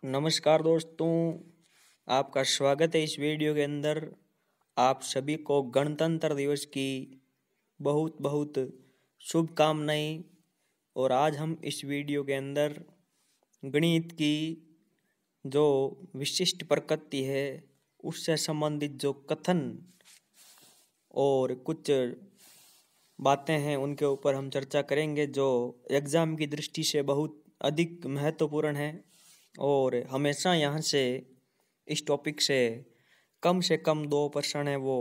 नमस्कार दोस्तों, आपका स्वागत है इस वीडियो के अंदर। आप सभी को गणतंत्र दिवस की बहुत बहुत शुभकामनाएं। और आज हम इस वीडियो के अंदर गणित की जो विशिष्ट प्रकृति है उससे संबंधित जो कथन और कुछ बातें हैं उनके ऊपर हम चर्चा करेंगे, जो एग्ज़ाम की दृष्टि से बहुत अधिक महत्वपूर्ण है। और हमेशा यहाँ से इस टॉपिक से कम 2 प्रश्न है वो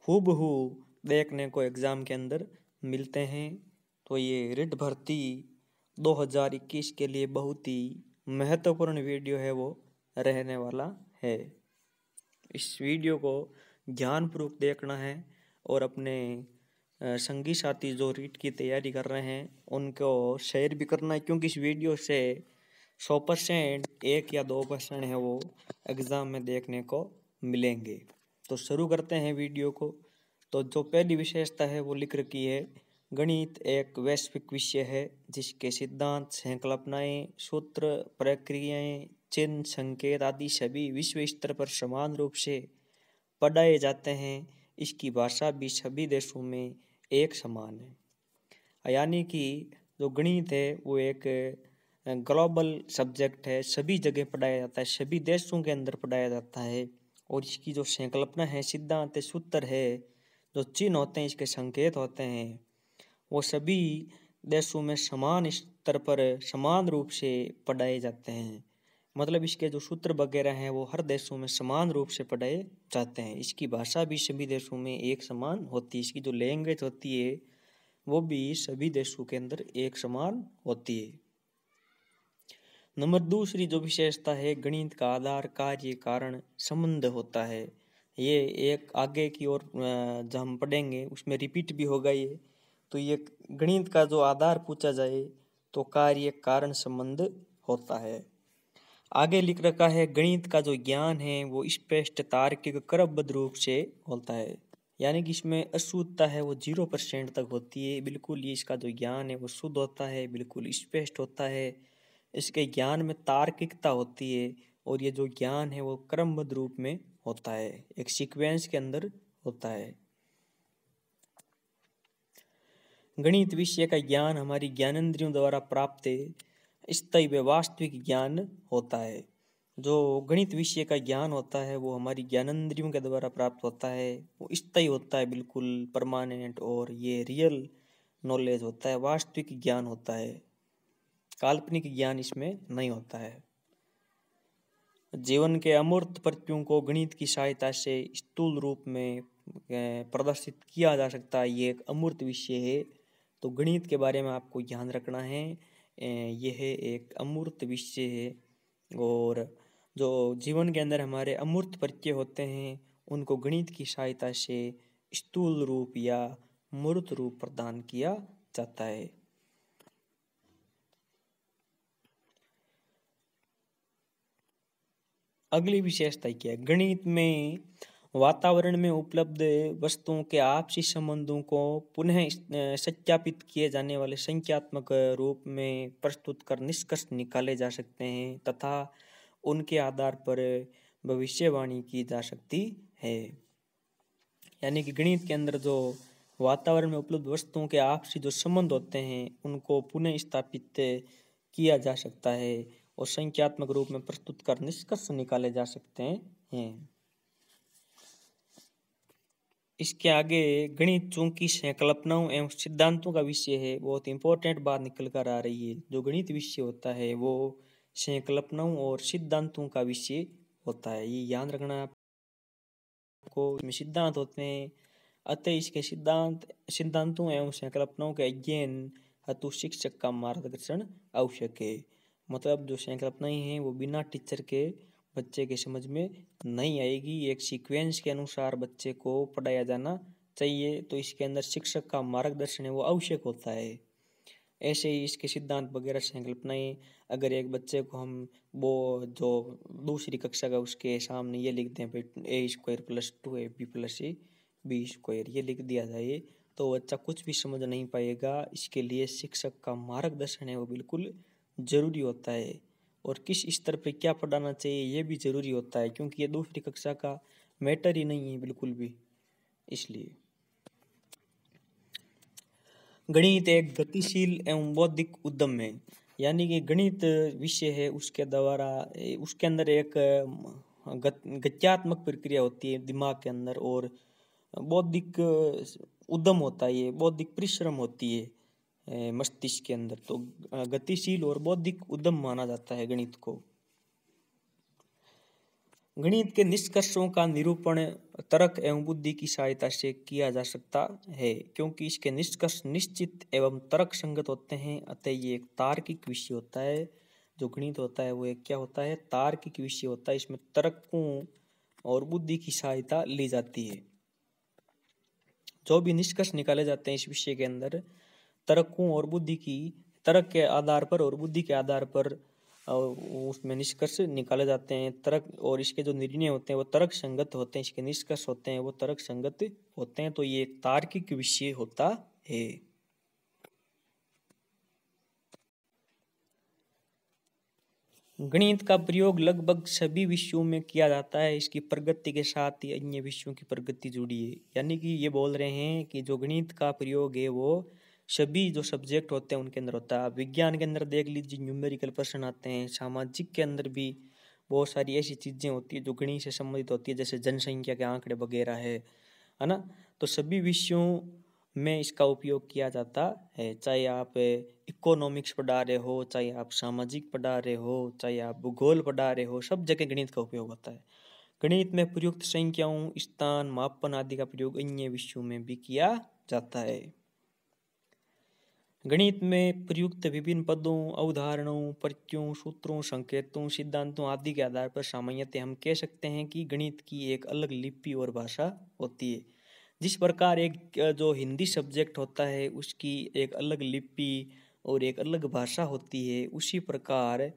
हूबहू देखने को एग्ज़ाम के अंदर मिलते हैं। तो ये रिट भर्ती 2021 के लिए बहुत ही महत्वपूर्ण वीडियो है वो रहने वाला है। इस वीडियो को ध्यानपूर्वक देखना है और अपने संगी साथी जो रीट की तैयारी कर रहे हैं उनको शेयर भी करना है, क्योंकि इस वीडियो से 100% 1 या 2 प्रश्न है वो एग्ज़ाम में देखने को मिलेंगे। तो शुरू करते हैं वीडियो को। तो जो पहली विशेषता है वो लिख रखी है, गणित एक वैश्विक विषय है जिसके सिद्धांत, संकल्पनाएं, सूत्र, प्रक्रियाएं, चिन्ह, संकेत आदि सभी विश्व स्तर पर समान रूप से पढ़ाए जाते हैं। इसकी भाषा भी सभी देशों में एक समान है। यानी कि जो गणित है वो एक ग्लोबल सब्जेक्ट है, सभी जगह पढ़ाया जाता है, सभी देशों के अंदर पढ़ाया जाता है। और इसकी जो संकल्पना है, सिद्धांत है, सूत्र है, जो चिन्ह होते हैं, इसके संकेत होते हैं, वो सभी देशों में समान स्तर पर समान रूप से पढ़ाए जाते हैं। मतलब इसके जो सूत्र वगैरह हैं वो हर देशों में समान रूप से पढ़ाए जाते हैं। इसकी भाषा भी सभी देशों में एक समान होती है। इसकी जो लैंग्वेज होती है वो भी सभी देशों के अंदर एक समान होती है। नंबर दूसरी जो विशेषता है, गणित का आधार कार्य कारण संबंध होता है। ये एक आगे की ओर जब हम पढ़ेंगे उसमें रिपीट भी होगा ये। तो ये गणित का जो आधार पूछा जाए तो कार्य कारण संबंध होता है। आगे लिख रखा है, गणित का जो ज्ञान है वो स्पष्ट, तार्किक, क्रमबद्ध रूप से होता है। यानी कि इसमें अशुद्धता है वो 0% तक होती है। बिल्कुल ये इसका जो ज्ञान है वो शुद्ध होता है, बिल्कुल स्पष्ट होता है। इसके ज्ञान में तार्किकता होती है और ये जो ज्ञान है वो क्रमबद्ध रूप में होता है, एक सीक्वेंस के अंदर होता है। गणित विषय का ज्ञान हमारी ज्ञानेंद्रियों द्वारा प्राप्त स्थायी व वास्तविक ज्ञान होता है। जो गणित विषय का ज्ञान होता है वो हमारी ज्ञानेंद्रियों के द्वारा प्राप्त होता है, वो स्थायी होता है, बिल्कुल परमानेंट, और ये रियल नॉलेज होता है, वास्तविक ज्ञान होता है, काल्पनिक ज्ञान इसमें नहीं होता है। जीवन के अमूर्त प्रत्ययों को गणित की सहायता से स्थूल रूप में प्रदर्शित किया जा सकता है। ये एक अमूर्त विषय है, तो गणित के बारे में आपको ध्यान रखना है। यह एक अमूर्त विषय है और जो जीवन के अंदर हमारे अमूर्त प्रत्यय होते हैं उनको गणित की सहायता से स्थूल रूप या मूर्त रूप प्रदान किया जाता है। अगली विशेषता क्या है, गणित में वातावरण में उपलब्ध वस्तुओं के आपसी संबंधों को पुनः सत्यापित किए जाने वाले संख्यात्मक रूप में प्रस्तुत कर निष्कर्ष निकाले जा सकते हैं तथा उनके आधार पर भविष्यवाणी की जा सकती है। यानी कि गणित के अंदर जो वातावरण में उपलब्ध वस्तुओं के आपसी जो संबंध होते हैं उनको पुनः स्थापित किया जा सकता है और संख्यात्मक रूप में प्रस्तुत कर निष्कर्ष निकाले जा सकते हैं। इसके आगे गणित चूंकि संकल्पनाओं एवं सिद्धांतों का विषय है, बहुत इंपॉर्टेंट बात निकल कर आ रही है। जो गणित विषय होता है वो संकल्पनाओं और सिद्धांतों का विषय होता है, ये याद रखना आपको। इसमें सिद्धांत होते हैं, अतः इसके सिद्धांतों एवं संकल्पनाओं के अध्ययन हेतु शिक्षक का मार्गदर्शन आवश्यक है। मतलब जो संकल्पनाएं हैं वो बिना टीचर के बच्चे के समझ में नहीं आएगी, एक सीक्वेंस के अनुसार बच्चे को पढ़ाया जाना चाहिए। तो इसके अंदर शिक्षक का मार्गदर्शन है वो आवश्यक होता है। ऐसे ही इसके सिद्धांत वगैरह संकल्पनाएं, अगर एक बच्चे को हम वो जो दूसरी कक्षा का उसके सामने ये लिख दें a² + 2ab + c b², ये लिख दिया जाए तो बच्चा कुछ भी समझ नहीं पाएगा। इसके लिए शिक्षक का मार्गदर्शन है वो बिल्कुल जरूरी होता है। और किस स्तर पे क्या पढ़ाना चाहिए ये भी जरूरी होता है, क्योंकि ये दूसरी कक्षा का मैटर ही नहीं है बिल्कुल भी। इसलिए गणित एक गतिशील एवं बौद्धिक उद्यम है, यानी कि गणित विषय है, उसके द्वारा उसके अंदर एक गत्यात्मक प्रक्रिया होती है दिमाग के अंदर, और बौद्धिक उद्यम होता है, ये बौद्धिक परिश्रम होती है मस्तिष्क के अंदर। तो गतिशील और बौद्धिक उद्यम माना जाता है गणित को। गणित के निष्कर्षों का निरूपण तर्क एवं बुद्धि की सहायता से किया जा सकता है, क्योंकि इसके निष्कर्ष निश्चित एवं तर्क संगत होते हैं, अतः ये एक तार्किक विषय होता है। जो गणित होता है वो एक क्या होता है, तार्किक विषय होता है। इसमें तर्कों और बुद्धि की सहायता ली जाती है। जो भी निष्कर्ष निकाले जाते हैं इस विषय के अंदर, तर्कों और बुद्धि की, तर्क के आधार पर और बुद्धि के आधार पर उसमें निष्कर्ष निकाले जाते हैं। तर्क और इसके जो निर्णय होते हैं वो तर्क संगत होते हैं, इसके निष्कर्ष होते हैं वो तर्क संगत होते हैं। तो ये एक तार्किक विषय होता है। गणित का प्रयोग लगभग सभी विषयों में किया जाता है। इसकी प्रगति के साथ ही अन्य विषयों की प्रगति जुड़ी है, यानी कि ये बोल रहे हैं कि जो गणित का प्रयोग है वो सभी जो सब्जेक्ट होते हैं उनके अंदर होता है। विज्ञान के अंदर देख लीजिए, न्यूमेरिकल प्रश्न आते हैं। सामाजिक के अंदर भी बहुत सारी ऐसी चीजें होती है जो गणित से संबंधित होती है, जैसे जनसंख्या के आंकड़े वगैरह है ना। तो सभी विषयों में इसका उपयोग किया जाता है, चाहे आप इकोनॉमिक्स पढ़ा रहे हो, चाहे आप सामाजिक पढ़ा रहे हो, चाहे आप भूगोल पढ़ा रहे हो, सब जगह गणित का उपयोग होता है। गणित में प्रयुक्त संख्याओं, स्थान, मापन आदि का प्रयोग अन्य विषयों में भी किया जाता है। गणित में प्रयुक्त विभिन्न पदों, अवधारणाओं, प्रत्ययों, सूत्रों, संकेतों, सिद्धांतों आदि के आधार पर सामान्यतः हम कह सकते हैं कि गणित की एक अलग लिपि और भाषा होती है। जिस प्रकार एक जो हिंदी सब्जेक्ट होता है उसकी एक अलग लिपि और एक अलग भाषा होती है, उसी प्रकार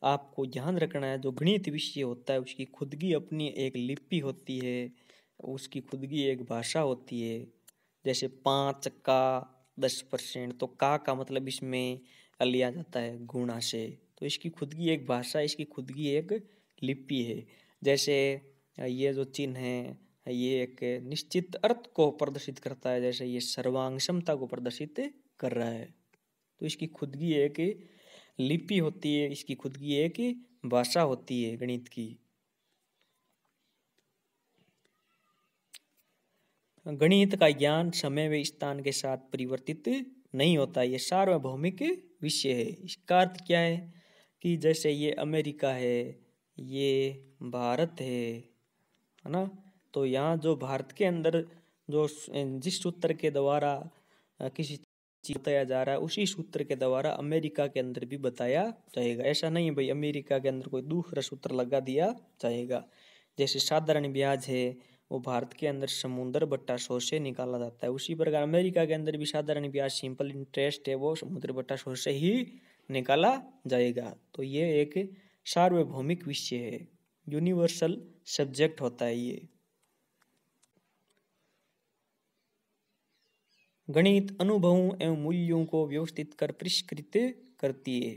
आपको ध्यान रखना है जो गणित विषय होता है उसकी खुद की अपनी एक लिपि होती है, उसकी खुद की एक भाषा होती है। जैसे 5 का 10%, तो का मतलब इसमें लिया जाता है गुणा से। तो इसकी खुद की एक भाषा, इसकी खुद की एक लिपि है। जैसे ये जो चिन्ह है ये एक निश्चित अर्थ को प्रदर्शित करता है, जैसे ये सर्वांग समता को प्रदर्शित कर रहा है। तो इसकी खुद की एक लिपि होती है, इसकी खुद की एक भाषा होती है गणित की। गणित का ज्ञान समय व स्थान के साथ परिवर्तित नहीं होता, ये सार्वभौमिक विषय है। इसका अर्थ क्या है कि जैसे ये अमेरिका है, ये भारत है ना। तो यहाँ जो भारत के अंदर जो जिस सूत्र के द्वारा किसी चीज बताया जा रहा है उसी सूत्र के द्वारा अमेरिका के अंदर भी बताया जाएगा। ऐसा नहीं है भाई अमेरिका के अंदर कोई दूसरा सूत्र लगा दिया जाएगा। जैसे साधारण ब्याज है वो भारत के अंदर समुद्र बट्टा 100 से निकाला जाता है, उसी प्रकार अमेरिका के अंदर भी साधारण ब्याज सिंपल इंटरेस्ट है वो समुद्र बट्टा 100 से ही निकाला जाएगा। तो ये एक सार्वभौमिक विषय है, यूनिवर्सल सब्जेक्ट होता है ये। गणित अनुभवों एवं मूल्यों को व्यवस्थित कर परिष्कृत करती है,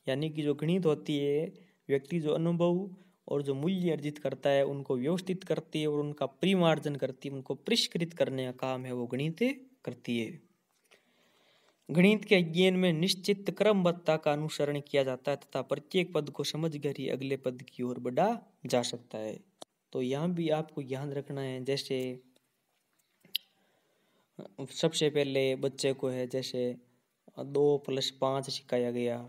यानी कि जो गणित होती है व्यक्ति जो अनुभव और जो मूल्य अर्जित करता है उनको व्यवस्थित करती है और उनका परिमार्जन करती है, उनको परिष्कृत करने का काम है वो गणित करती है। गणित के अध्ययन में निश्चित क्रमबद्धता का अनुसरण किया जाता है तथा प्रत्येक पद को समझकर ही अगले पद की ओर बढ़ा जा सकता है। तो यहाँ भी आपको ध्यान रखना है, जैसे सबसे पहले बच्चे को है जैसे 2+5 सिखाया गया।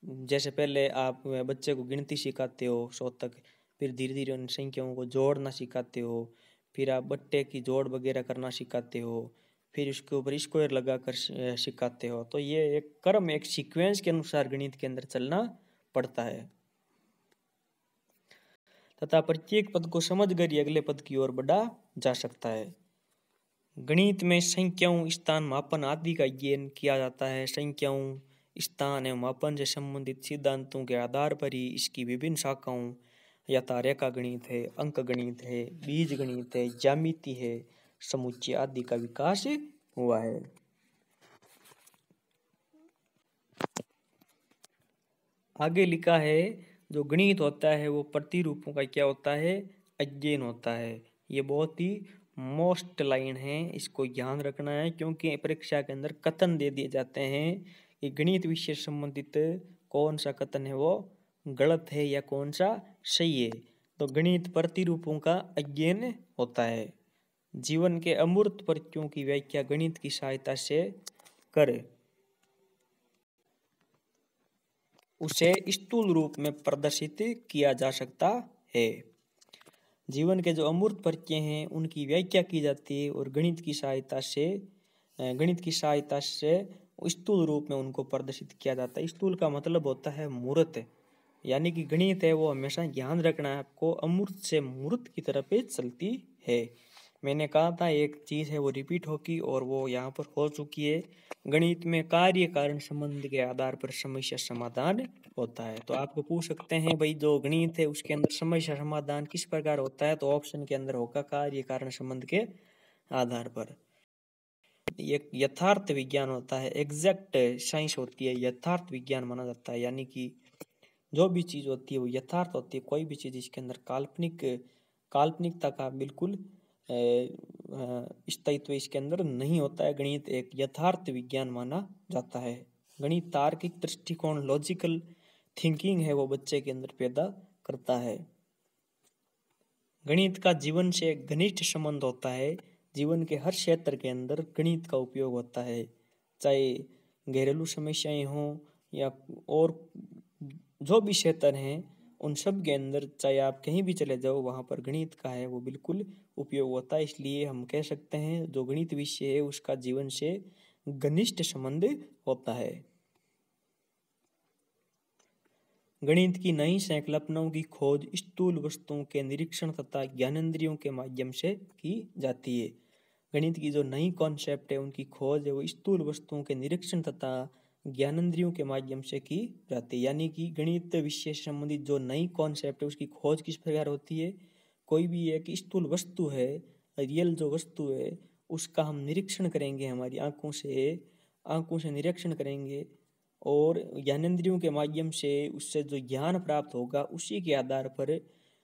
जैसे पहले आप बच्चे को गिनती सिखाते हो 100 तक, फिर धीरे धीरे उन संख्याओं को जोड़ना सिखाते हो, फिर आप बट्टे की जोड़ वगैरह करना सिखाते हो, फिर उसके ऊपर स्क्वायर लगा कर सिखाते हो। तो ये एक क्रम, एक सीक्वेंस के अनुसार गणित के अंदर चलना पड़ता है तथा प्रत्येक पद को समझकर ही अगले पद की ओर बढ़ा जा सकता है। गणित में संख्याओं, स्थान, मापन आदि का अध्ययन किया जाता है। संख्याओं, स्थान एवं मापन से संबंधित सिद्धांतों के आधार पर ही इसकी विभिन्न शाखाओं यथा रेखा गणित है, अंक गणित है, बीज गणित है, ज्यामिति है, समुच्चय आदि का विकास हुआ है। आगे लिखा है जो गणित होता है वो प्रतिरूपों का क्या होता है, अध्ययन होता है। ये बहुत ही मोस्ट लाइन है, इसको ध्यान रखना है क्योंकि परीक्षा के अंदर कथन दे दिए जाते हैं कि गणित विषय से संबंधित कौन सा कथन है वो गलत है या कौन सा सही है। तो गणित प्रतिरूपों का अध्ययन होता है। जीवन के अमूर्त परिचयों की व्याख्या गणित की सहायता से करे, उसे स्थूल रूप में प्रदर्शित किया जा सकता है। जीवन के जो अमूर्त परिचय हैं उनकी व्याख्या की जाती है और गणित की सहायता से स्थूल रूप में उनको प्रदर्शित किया जाता है। स्थूल का मतलब होता है मूर्त, यानी कि गणित है वो हमेशा ध्यान रखना है आपको, अमूर्त से मूर्त की तरफ चलती है। मैंने कहा था एक चीज है वो रिपीट होगी और वो यहाँ पर हो चुकी है। गणित में कार्य कारण संबंध के आधार पर समस्या समाधान होता है। तो आपको पूछ सकते हैं भाई जो गणित है उसके अंदर समस्या समाधान किस प्रकार होता है, तो ऑप्शन के अंदर होगा कार्य कारण संबंध के आधार पर। एक यथार्थ विज्ञान होता है, एग्जैक्ट साइंस होती है, यथार्थ विज्ञान माना जाता है। यानी कि जो भी चीज होती है वो यथार्थ होती है, कोई भी चीज इसके अंदर काल्पनिकता का बिल्कुल स्थायित्व इसके अंदर नहीं होता है। गणित एक यथार्थ विज्ञान माना जाता है। गणित तार्किक दृष्टिकोण, लॉजिकल थिंकिंग है वो बच्चे के अंदर पैदा करता है। गणित का जीवन से घनिष्ठ संबंध होता है। जीवन के हर क्षेत्र के अंदर गणित का उपयोग होता है, चाहे घरेलू समस्याएं हों या और जो भी क्षेत्र हैं उन सब के अंदर, चाहे आप कहीं भी चले जाओ वहाँ पर गणित का है वो बिल्कुल उपयोग होता है। इसलिए हम कह सकते हैं जो गणित विषय है उसका जीवन से घनिष्ठ संबंध होता है। गणित की नई संकल्पनाओं की खोज स्थूल वस्तुओं के निरीक्षण तथा ज्ञानेंद्रियों के माध्यम से की जाती है। गणित की जो नई कॉन्सेप्ट है उनकी खोज है वो स्थूल वस्तुओं के निरीक्षण तथा ज्ञानेंद्रियों के माध्यम से की जाती है। यानी कि गणित विषय से संबंधित जो नई कॉन्सेप्ट है उसकी खोज किस प्रकार होती है, कोई भी एक स्थूल वस्तु है, रियल जो वस्तु है उसका हम निरीक्षण करेंगे, हमारी आंखों से निरीक्षण करेंगे और ज्ञानेंद्रियों के माध्यम से उससे जो ज्ञान प्राप्त होगा उसी के आधार पर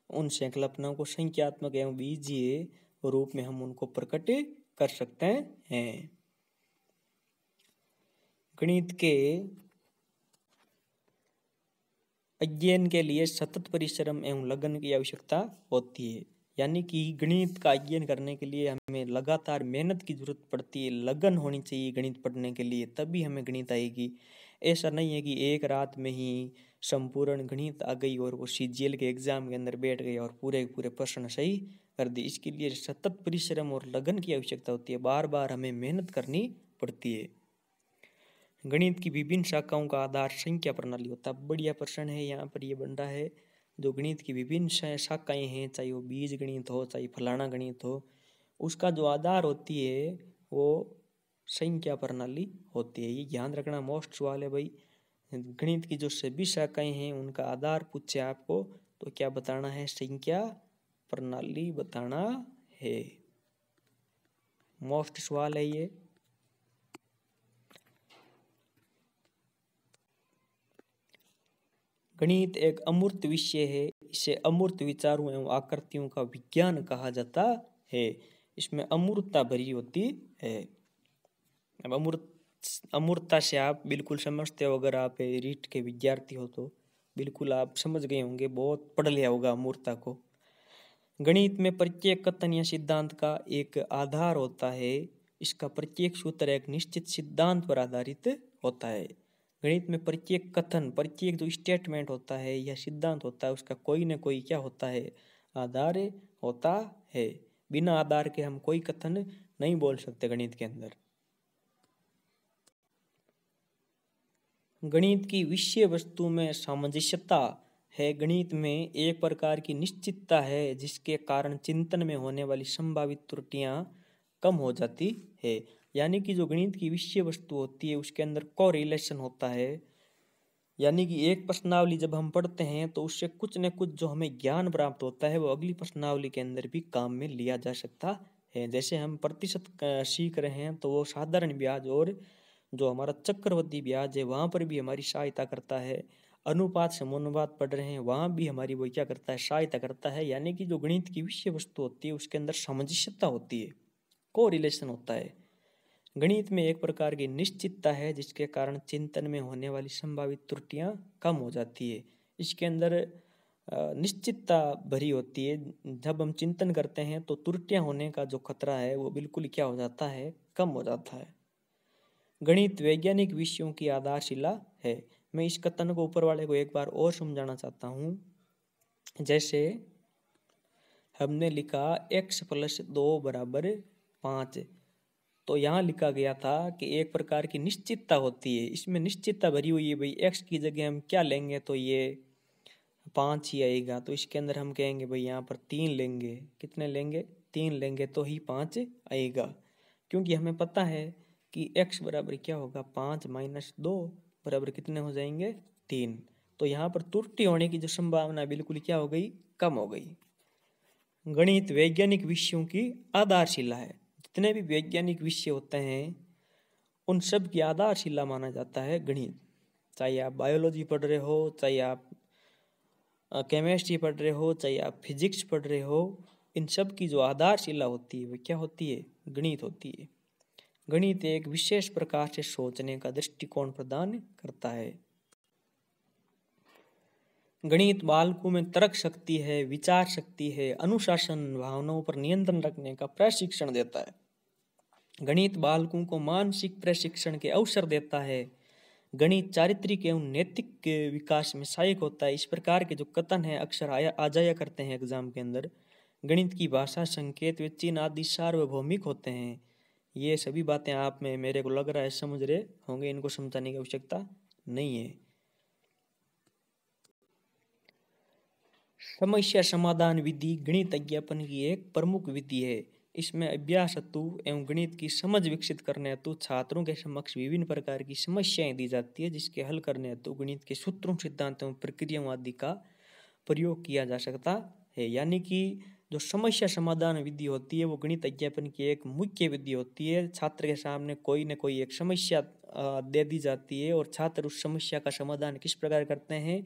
उन संकल्पनाओं को संख्यात्मक एवं बीजीय रूप में हम उनको प्रकट कर सकते हैं। गणित के अध्ययन के लिए सतत परिश्रम एवं लगन की आवश्यकता होती है। यानी कि गणित का अध्ययन करने के लिए हमें लगातार मेहनत की जरूरत पड़ती है, लगन होनी चाहिए गणित पढ़ने के लिए, तभी हमें गणित आएगी। ऐसा नहीं है कि एक रात में ही संपूर्ण गणित आ गई और वो सीजीएल के एग्जाम के अंदर बैठ गए और पूरे पूरे प्रश्न सही कर दी। इसके लिए सतत परिश्रम और लगन की आवश्यकता होती है, बार बार हमें मेहनत करनी पड़ती है। गणित की विभिन्न शाखाओं का आधार संख्या प्रणाली होता है। बढ़िया प्रश्न है यहाँ पर ये बन रहा है। जो गणित की विभिन्न शाखाएं हैं, चाहे वो बीज गणित हो चाहे फलाना गणित हो, उसका जो आधार होती है वो संख्या प्रणाली होती है। ये ध्यान रखना, मोस्ट सवाल है भाई। गणित की जो सभी शाखाएं हैं उनका आधार पूछे आपको तो क्या बताना है, संख्या प्रणाली बताना है। मोस्ट सवाल है ये। गणित एक अमूर्त विषय है, इसे अमूर्त विचारों एवं आकृतियों का विज्ञान कहा जाता है। इसमें अमूर्तता भरी होती है। अब अमूर्तता से आप बिल्कुल समझते हो, अगर आप रीट के विद्यार्थी हो तो बिल्कुल आप समझ गए होंगे, बहुत पढ़ लिया होगा अमूर्तता को। गणित में प्रत्येक कथन या सिद्धांत का एक आधार होता है। इसका प्रत्येक सूत्र एक निश्चित सिद्धांत पर आधारित होता है। गणित में प्रत्येक कथन, प्रत्येक जो स्टेटमेंट होता है या सिद्धांत होता है उसका कोई ना कोई क्या होता है, आधार होता है। बिना आधार के हम कोई कथन नहीं बोल सकते गणित के अंदर। गणित की विषय वस्तु में सामंजस्यता है। गणित में एक प्रकार की निश्चितता है जिसके कारण चिंतन में होने वाली संभावित त्रुटियां कम हो जाती है। यानी कि जो गणित की विषय वस्तु होती है उसके अंदर कोरिलेशन होता है। यानी कि एक प्रश्नावली जब हम पढ़ते हैं तो उससे कुछ न कुछ जो हमें ज्ञान प्राप्त होता है वो अगली प्रश्नावली के अंदर भी काम में लिया जा सकता है। जैसे हम प्रतिशत सीख रहे हैं तो वो साधारण ब्याज और जो हमारा चक्रवृद्धि ब्याज है वहाँ पर भी हमारी सहायता करता है। अनुपात समानुपात पढ़ रहे हैं, वहाँ भी हमारी वो क्या करता है, सहायता करता है। यानी कि जो गणित की विषय वस्तु होती है उसके अंदर सामंजस्यता होती है, को रिलेशन होता है। गणित में एक प्रकार की निश्चितता है जिसके कारण चिंतन में होने वाली संभावित त्रुटियां कम हो जाती है। इसके अंदर निश्चितता भरी होती है। जब हम चिंतन करते हैं तो त्रुटियां होने का जो खतरा है वो बिल्कुल क्या हो जाता है, कम हो जाता है। गणित वैज्ञानिक विषयों की आधारशिला है। मैं इस कथन को ऊपर वाले को एक बार और समझाना चाहता हूँ। जैसे हमने लिखा x+2 = 5, तो यहाँ लिखा गया था कि एक प्रकार की निश्चितता होती है। इसमें निश्चितता भरी हुई है, भाई x की जगह हम क्या लेंगे तो ये 5 ही आएगा। तो इसके अंदर हम कहेंगे भाई यहाँ पर 3 लेंगे। कितने लेंगे, 3 लेंगे तो ही 5 आएगा, क्योंकि हमें पता है कि x बराबर क्या होगा, 5 - 2 बराबर कितने हो जाएंगे, 3। तो यहाँ पर त्रुटि होने की जो संभावना बिल्कुल क्या हो गई, कम हो गई। गणित वैज्ञानिक विषयों की आधारशिला है। जितने भी वैज्ञानिक विषय होते हैं उन सब की आधारशिला माना जाता है गणित। चाहे आप बायोलॉजी पढ़ रहे हो, चाहे आप केमिस्ट्री पढ़ रहे हो, चाहे आप फिजिक्स पढ़ रहे हो, इन सब की जो आधारशिला होती है वो क्या होती है, गणित होती है। गणित एक विशेष प्रकार से सोचने का दृष्टिकोण प्रदान करता है। गणित बालकों में तर्क शक्ति है, विचार शक्ति है, अनुशासन, भावनाओं पर नियंत्रण रखने का प्रशिक्षण देता है। गणित बालकों को मानसिक प्रशिक्षण के अवसर देता है। गणित चारित्रिक एवं नैतिक विकास में सहायक होता है। इस प्रकार के जो कथन है अक्सर आ जाया करते हैं एग्जाम के अंदर। गणित की भाषा, संकेत व चिन्ह आदि सार्वभौमिक होते हैं। ये सभी बातें आप में मेरे को लग रहा है समझ रहे होंगे, इनको समझाने की आवश्यकता नहीं है। समस्या समाधान विधि गणित अध्यापन की एक प्रमुख विधि है। इसमें अभ्यास हेतु एवं गणित की समझ विकसित करने हेतु छात्रों के समक्ष विभिन्न प्रकार की समस्याएं दी जाती है, जिसके हल करने हेतु गणित के सूत्रों, सिद्धांतों, प्रक्रियाओं आदि का प्रयोग किया जा सकता है। यानी कि जो समस्या समाधान विधि होती है वो गणित अध्यापन की एक मुख्य विधि होती है। छात्र के सामने कोई न कोई एक समस्या दे दी जाती है और छात्र उस समस्या का समाधान किस प्रकार करते हैं,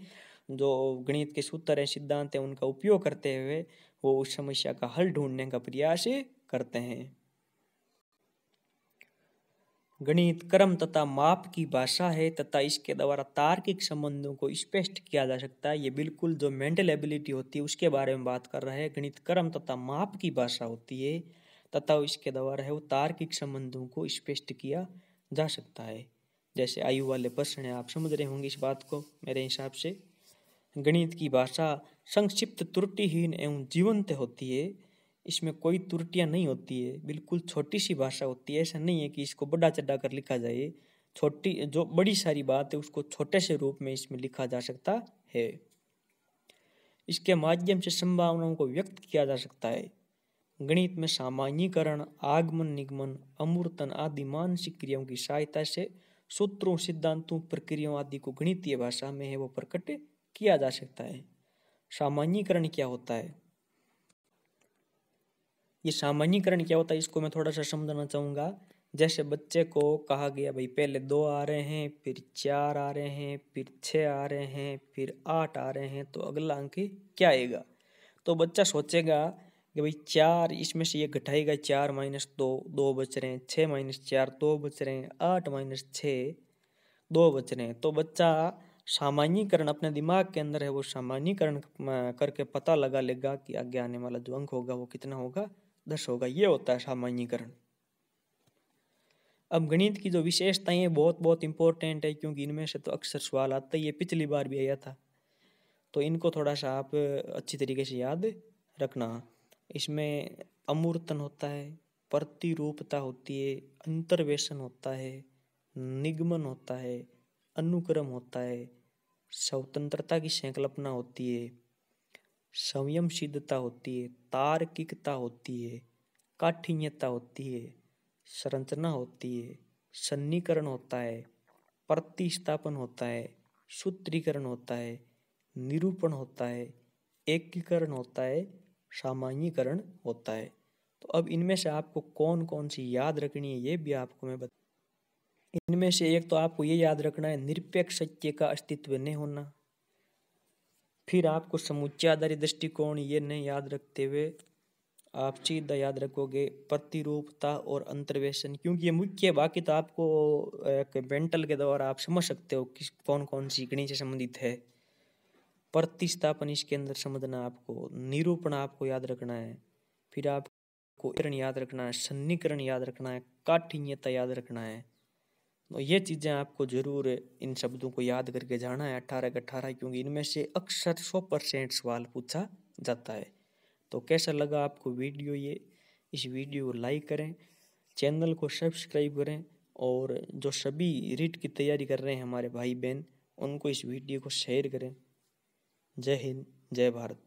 जो गणित के सूत्र है, सिद्धांत है, उनका उपयोग करते हुए वो उस समस्या का हल ढूंढने का प्रयास करते हैं। गणित क्रम तथा माप की भाषा है तथा इसके द्वारा तार्किक संबंधों को स्पष्ट किया जा सकता है। ये बिल्कुल जो मेंटल एबिलिटी होती है उसके बारे में बात कर रहा है। गणित क्रम तथा माप की भाषा होती है तथा इसके द्वारा है वो तार्किक संबंधों को स्पष्ट किया जा सकता है। जैसे आयु वाले प्रश्न है, आप समझ रहे होंगे इस बात को मेरे हिसाब से। गणित की भाषा संक्षिप्त, त्रुटिहीन एवं जीवंत होती है। इसमें कोई त्रुटियां नहीं होती है, बिल्कुल छोटी सी भाषा होती है। ऐसा नहीं है कि इसको बड़ा चढ़ा कर लिखा जाए। छोटी जो बड़ी सारी बात है उसको छोटे से रूप में इसमें लिखा जा सकता है। इसके माध्यम से संभावनाओं को व्यक्त किया जा सकता है। गणित में सामान्यीकरण, आगमन, निगमन, अमूर्तन आदि मानसिक क्रियाओं की सहायता से सूत्रों, सिद्धांतों, प्रक्रियाओं आदि को गणितीय भाषा में है वो प्रकट किया जा सकता है। सामान्यीकरण क्या होता है, ये सामान्यीकरण क्या होता है इसको मैं थोड़ा सा समझाना चाहूँगा। जैसे बच्चे को कहा गया भाई पहले 2 आ रहे हैं, फिर 4 आ रहे हैं, फिर 6 आ रहे हैं, फिर 8 आ रहे हैं, तो अगला अंक क्या आएगा। तो बच्चा सोचेगा कि भाई 4, इसमें से ये घटाएगा, 4 - 2, 2 बच रहे हैं, 6 - 4, 2 बच रहे हैं, 8 - 6, 2 बच रहे हैं। तो बच्चा सामान्यीकरण अपने दिमाग के अंदर है वो सामान्यीकरण करके पता लगा लेगा कि आगे आने वाला जो अंक होगा वो कितना होगा, 10 होगा। ये होता है सामान्यीकरण। अब गणित की जो विशेषताएं बहुत बहुत इंपॉर्टेंट है, क्योंकि इनमें से तो अक्सर सवाल आता है, ये पिछली बार भी आया था, तो इनको थोड़ा सा आप अच्छी तरीके से याद रखना। इसमें अमूर्तन होता है, प्रतिरूपता होती है, अंतर्वेशन होता है, निगमन होता है, अनुक्रम होता है, स्वतंत्रता की संकल्पना होती है, संयमशीलता होती है, तार्किकता होती है, काठिन्यता होती है, संरचना होती है, सन्निकरण होता है, प्रतिस्थापन होता है, सूत्रीकरण होता है, निरूपण होता है, एकीकरण होता है, सामान्यीकरण होता है। तो अब इनमें से आपको कौन कौन सी याद रखनी है ये भी आपको मैं बता। इनमें से एक तो आपको ये याद रखना है, निरपेक्ष सत्य का अस्तित्व नहीं होना। फिर आपको समुच्चय आधारित दृष्टिकोण ये नहीं याद रखते हुए आप सीधा याद रखोगे प्रतिरूपता और अंतर्वेशन, क्योंकि ये मुख्य है। बाकी तो आपको एक मेंटल के द्वारा आप समझ सकते हो किस कौन कौन सी गणित से संबंधित है। प्रतिस्थापन इसके अंदर समझना, आपको निरूपण आपको याद रखना है, फिर आपको याद रखना है, सन्निकरण याद रखना है, काठिन्यता याद रखना है। तो ये चीज़ें आपको जरूर इन शब्दों को याद करके जाना है 18 के 18, क्योंकि इनमें से अक्सर 100% सवाल पूछा जाता है। तो कैसा लगा आपको वीडियो ये? इस वीडियो को लाइक करें, चैनल को सब्सक्राइब करें, और जो सभी रीट की तैयारी कर रहे हैं हमारे भाई बहन, उनको इस वीडियो को शेयर करें। जय हिंद, जय भारत।